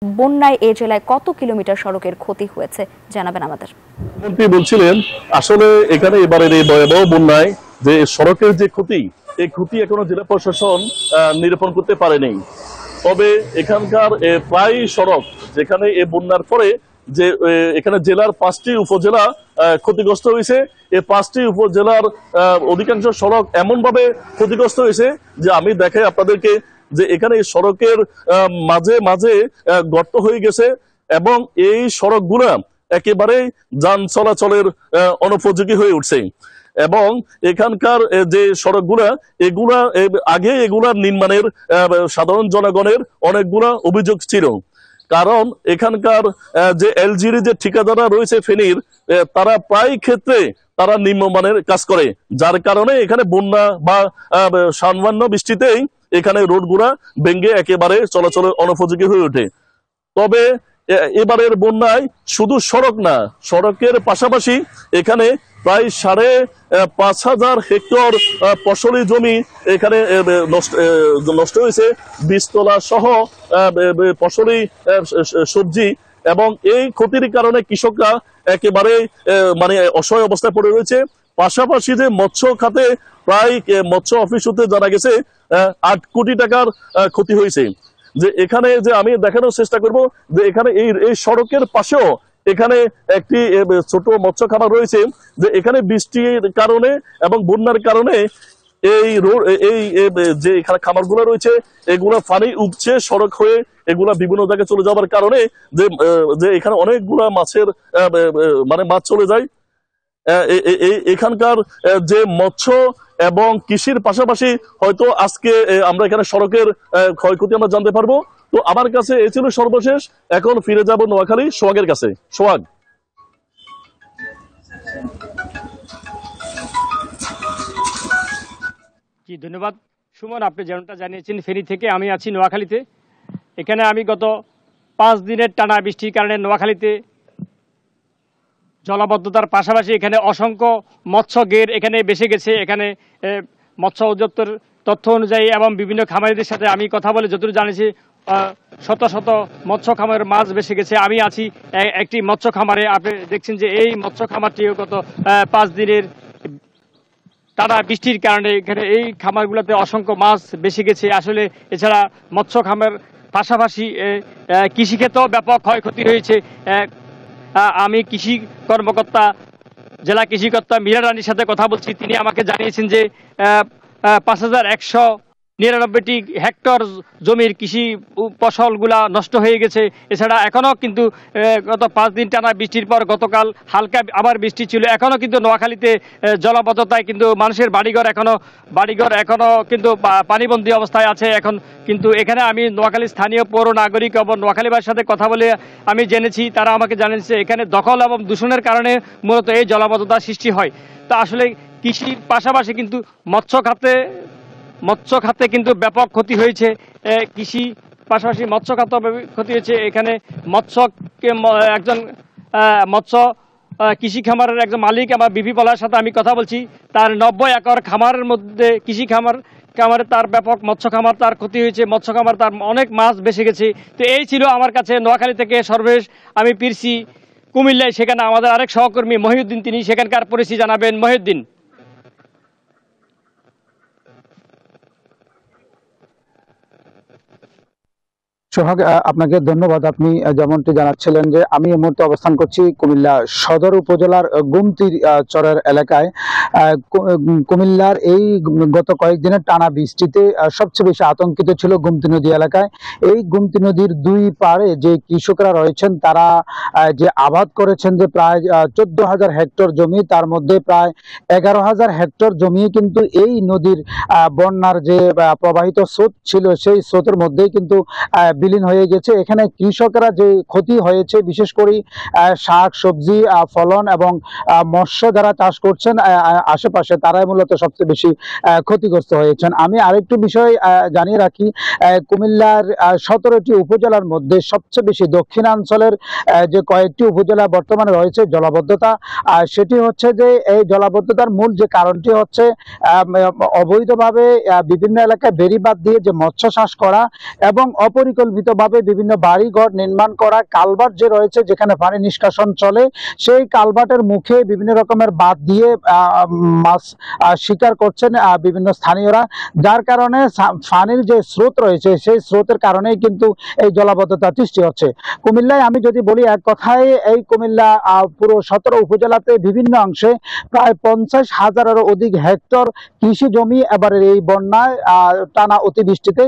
বন্যায় এই জেলায় কত কিলোমিটার সড়কের ক্ষতি হয়েছে জানাবেন আমাদের। মন্ত্রী বলছিলেন আসলে এখানে এবারের এই ভয়াবহ বন্যায় যে সড়কের যে ক্ষতি, এই ক্ষতি এখনো জেলা প্রশাসন নিরূপণ করতে পারেনি। তবে এখানকার প্রায় সড়ক যেখানে এই বন্যার পরে যে এখানে জেলার 5টি উপজেলা ক্ষতিগ্রস্ত হয়েছে, এই 5টি উপজেলার অধিকাংশ সড়ক এমন ভাবে ক্ষতিগ্রস্ত হয়েছে যে আমি দেখাই আপনাদেরকে যে এখানে সড়কের মাঝে মাঝে গর্ত হয়ে গেছে এবং এই সড়কগুলা একেবারে যান চলাচলের অনুপযোগী হয়ে উঠছে। এবং এখানকার যে সড়কগুলা এগুলা আগে এগুলার নির্মাণের সাধারণ জনগণের অনেকগুলা অভিযোগ ছিল, কারণ এখানকার যে এলজির যে ঠিকাদাররা রয়েছে ফেনীর, তারা প্রায় ক্ষেত্রে তারা নিম্নমানের কাজ করে, যার কারণে এখানে বন্যা বা সামান্য বৃষ্টিতেই এখানে রোডগুলা ভেঙে একেবারে চলাচলের অনুপযোগী হয়ে ওঠে। তবে এবারের বন্যায় শুধু সড়ক না, সড়কের পাশাপাশি এখানে প্রায় 5,500 হেক্টর ফসলি জমি এখানে নষ্ট হয়েছে, বীজতলা সহ ফসলি সবজি, এবং এই ক্ষতির কারণে কৃষকরা একেবারে মানে অসহায় অবস্থায় পড়ে রয়েছে। পাশাপাশি যে মৎস্য খাতে প্রায় মৎস্য অফিস হতে জানা গেছে 8 কোটি টাকার ক্ষতি হয়েছে। যে এখানে যে আমি দেখানোর চেষ্টা করব যে এখানে এই সড়কের পাশেও এখানে একটি ছোট মৎস্য খামার রয়েছে, যে এখানে বৃষ্টির কারণে এবং বন্যার কারণে এই রোড এই যে এখানে খামারগুলো রয়েছে এগুলা পানি উপচে সড়ক হয়ে এগুলা বিভিন্ন জায়গায় চলে যাওয়ার কারণে যে এখানে অনেকগুলা মাছের মানে মাছ চলে যায়। এখানকার যে মৎস্য এবং কৃষির পাশাপাশি হয়তো আজকে আমরা এখানে সড়কের ক্ষয়ক্ষতি আমরা জানতে পারবো। তো আমার কাছে এই ছিল সর্বশেষ, এখন ফিরে যাব নোয়াখালী সোহাগের কাছে। সোহাগ। জি ধন্যবাদ সুমন, আপনি যেমনটা জানিয়েছেন ফেনী থেকে আমি আছি নোয়াখালীতে। এখানে আমি গত 5 দিনের টানা বৃষ্টির কারণে নোয়াখালীতে জলাবদ্ধতার পাশাপাশি এখানে অসংখ্য মৎস্য গের এখানে বেসে গেছে। এখানে মৎস্য অধিদপ্তর তথ্য অনুযায়ী এবং বিভিন্ন খামারিদের সাথে আমি কথা বলে যতটুকু জানিয়েছি শত শত মৎস্য খামারের মাছ বেসে গেছে। আমি আছি একটি মৎস্য খামারে, আপনি দেখছেন যে এই মৎস্য খামারটিও গত 5 দিনের টানা বৃষ্টির কারণে এখানে এই খামারগুলোতে অসংখ্য মাছ বেসে গেছে। আসলে এছাড়া মৎস্য খামার পাশাপাশি কৃষিক্ষেত্রেও ব্যাপক ক্ষয়ক্ষতি হয়েছে। আমি কৃষি কর্মকর্তা জেলা কৃষিকর্তা মীরা রানীর সাথে কথা বলছি, তিনি আমাকে জানিয়েছেন যে 5,199টি হেক্টর জমির কৃষি ফসলগুলা নষ্ট হয়ে গেছে। এছাড়া এখনও কিন্তু গত 5 দিন টানা বৃষ্টির পর গতকাল হালকা আবার বৃষ্টি ছিল, এখনও কিন্তু নোয়াখালীতে জলাবদ্ধতায় কিন্তু মানুষের বাড়িঘর এখনও কিন্তু পানিবন্দী অবস্থায় আছে। এখন কিন্তু এখানে আমি নোয়াখালী স্থানীয় পৌর নাগরিক এবং নোয়াখালীবাসীর সাথে কথা বলে আমি জেনেছি, তারা আমাকে জানিয়েছে এখানে দখল এবং দূষণের কারণে মূলত এই জলাবদ্ধতার সৃষ্টি হয়। তা আসলে কৃষির পাশাপাশি কিন্তু মৎস্য খাতে কিন্তু ব্যাপক ক্ষতি হয়েছে। কৃষি পাশাপাশি মৎস্য খাত ক্ষতি হয়েছে। এখানে একজন মৎস্য কৃষি খামারের একজন মালিক আমার বিপি পলার সাথে আমি কথা বলছি, তার 90 একর খামারের মধ্যে কৃষি খামারে তার ব্যাপক মৎস্য খামার তার ক্ষতি হয়েছে, মৎস্য খামার তার অনেক মাছ বেসে গেছে। তো এই ছিল আমার কাছে নোয়াখালী থেকে সর্বশেষ। আমি ফিরছি কুমিল্লায়, সেখানে আমাদের আরেক সহকর্মী মহিউদ্দিন, তিনি সেখানকার পরিস্থিতি জানাবেন। মহিউদ্দিন। সোহাগ, আপনাকে ধন্যবাদ। আপনি যেমনটি জানাচ্ছিলেন যে আমি এই মুহূর্তে অবস্থান করছি কুমিল্লা সদর উপজেলার গুমতি চরের এলাকায়। কুমিল্লার এই গত কয়েকদিনের টানা বৃষ্টিতে সবচেয়ে বেশি আতঙ্কিত ছিল গুমতি নদী এলাকায়। এই গুমতি নদীর 2 পাড়ে যে কৃষকরা রয়েছেন তারা যে আবাদ করেছেন যে প্রায় 14,000 হেক্টর জমি, তার মধ্যে প্রায় 11,000 হেক্টর জমি কিন্তু এই নদীর বন্যার যে প্রবাহিত স্রোত ছিল সেই স্রোতের মধ্যেই কিন্তু বিলীন হয়ে গেছে। এখানে কৃষকরা যে ক্ষতি হয়েছে বিশেষ করে শাক সবজি ফলন এবং মৎস্য যারা চাষ করছেন আশেপাশে, তারাই মূলত সবচেয়ে বেশি ক্ষতিগ্রস্ত হয়েছেন। আমি আরেকটু বিষয় জানিয়ে রাখি, কুমিল্লার 17টি উপজেলার মধ্যে সবচেয়ে বেশি দক্ষিণাঞ্চলের যে কয়েকটি উপজেলা বর্তমানে রয়েছে জলাবদ্ধতা, সেটি হচ্ছে যে এই জলাবদ্ধতার মূল যে কারণটি হচ্ছে অবৈধভাবে বিভিন্ন এলাকায় বেড়িবাঁধ দিয়ে যে মৎস্য চাষ করা এবং অপরিকল্পিত অনিয়মিতভাবে বিভিন্ন বাড়িঘর নির্মাণ করা, কালভার্ট যে রয়েছে যেখানে পানি নিষ্কাশন চলে, সেই কালভার্টের মুখে বিভিন্ন রকমের বাঁধ দিয়ে মাছ শিকার করছেন বিভিন্ন স্থানীয়রা, যার কারণে পানির যে স্রোত রয়েছে সেই স্রোতের কারণেই কিন্তু এই জলাবদ্ধতা সৃষ্টি হচ্ছে। কুমিল্লায় আমি যদি বলি এক কথায়, এই কুমিল্লা পুরো 17 উপজেলাতে বিভিন্ন অংশে প্রায় 50,000-এরও অধিক হেক্টর কৃষি জমি এবারের এই বন্যায় টানা অতিবৃষ্টিতে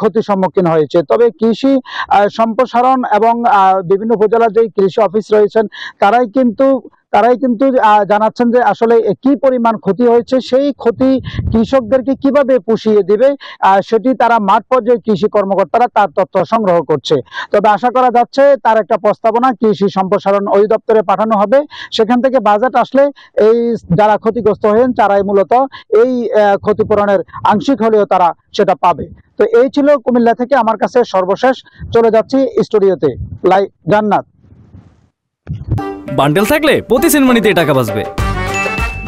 ক্ষতির সম্মুখীন হয়েছে। তবে কৃষি সম্প্রসারণ এবং বিভিন্ন উপজেলার যে কৃষি অফিস রয়েছেন তারাই কিন্তু জানাচ্ছেন যে আসলে কি পরিমাণ ক্ষতি হয়েছে, সেই ক্ষতি কৃষকদেরকে কিভাবে পুষিয়ে দিবে সেটি তারা মাঠ পর্যায়ে কৃষি কর্মকর্তারা তার তথ্য সংগ্রহ করছে। তবে আশা করা যাচ্ছে তার একটা প্রস্তাবনা কৃষি সম্প্রসারণ অধিদপ্তরে পাঠানো হবে, সেখান থেকে বাজেট আসলে এই যারা ক্ষতিগ্রস্ত হয়েছেন তারাই মূলত এই ক্ষতিপূরণের আংশিক হলেও তারা সেটা পাবে। তো এই ছিল কুমিল্লা থেকে আমার কাছে সর্বশেষ। চলে যাচ্ছি স্টুডিওতে। জান্নাত। বান্ডেল থাকলে প্রতি সেনমানিতে টাকা বাঁচবে।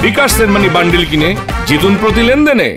বিকাশ সেনমানি বান্ডেল কিনে জিতুন প্রতি লেনদেনে।